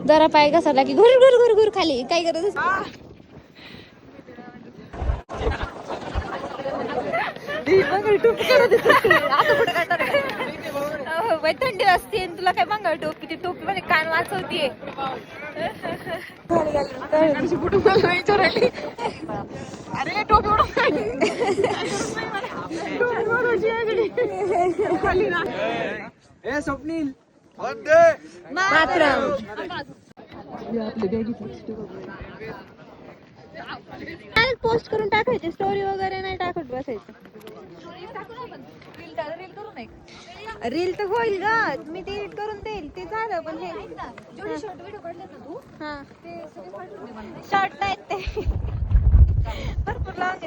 जरा पाय घसरला की घुर घुर घुर घुर खाली काय करत थंडी असते तुला काय मंगळ टोपी ती टोपी मध्ये कान वाचवतीये अरे टोपी स्वप्नील मात्र पोस्ट करून टाकायची स्टोरी वगैरे नाही टाकत बसायचं रील तर होईल ग मी ते एडिट करून देईल ते झालं पण हे शॉर्ट नाही ते भरपूर लावून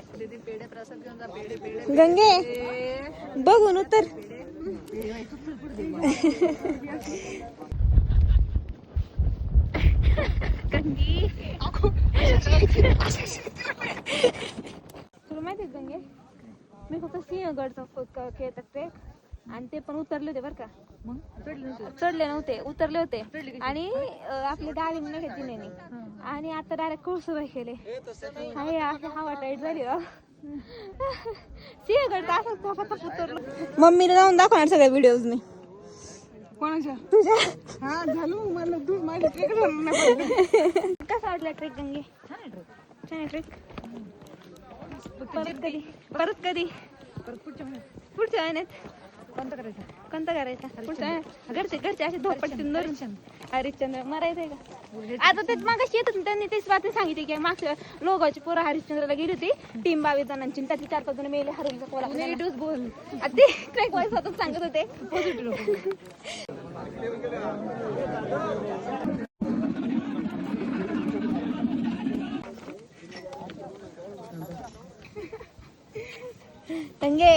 गंगे बघून उतर गंगी तुला माहिती गंगे मी फक्त सिंहगडचा खेळत ट्रेक आणि ते पण उतरले होते बरं का मग चढले नव्हते उतरले होते आणि आपले डाळी नाही घेतली नाही आणि आता डायरेक्ट कोळसुबाई केले हवा टाईट झाली सिंहगड असंच उतरलो मम्मीने जाऊन दाखवणार सगळ्या व्हिडिओज मी कोणाच्या तुझ्या हा झालं मला तू माझी ट्रेक कसा वाटला ट्रेक गंगे छान ट्रेक परत कधी पुढच्या महिन्यात कोणता करायचा घरचे असे धोपट हरिश्चंद्र मरायचंय का आता तेच मागाशी येत त्यांनी तेच बातमी सांगितली की मागच्या लोगाची पोरं हरिश्चंद्रला गेली होती टीम 22 जणांची त्यातली 4-5 जण मेले हरवलीचा पोरा बोल ते ट्रेक वाईज स्वतःच सांगत होते तंगे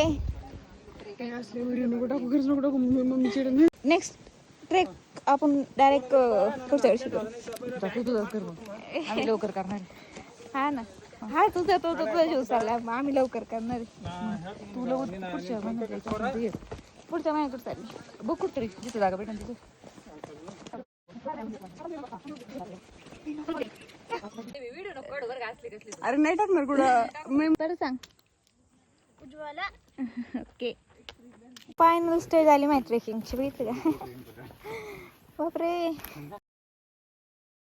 नेक्स्ट ट्रेक आपण डायरेक्ट पुढच्या वर्षी आम्ही लवकर करणार हा ना हा तुझा तो जीव चालला आम्ही लवकर करणार तुला पुढच्या महिन्यात चालली बघ कुठतरी जिथे जागा भेटेल तिथे अरे नाही टाकणार कुठं बरं सांग उज्ज्वला ओके फायनल स्टेज आली माहिती ट्रेकिंगची बघितली का बापरे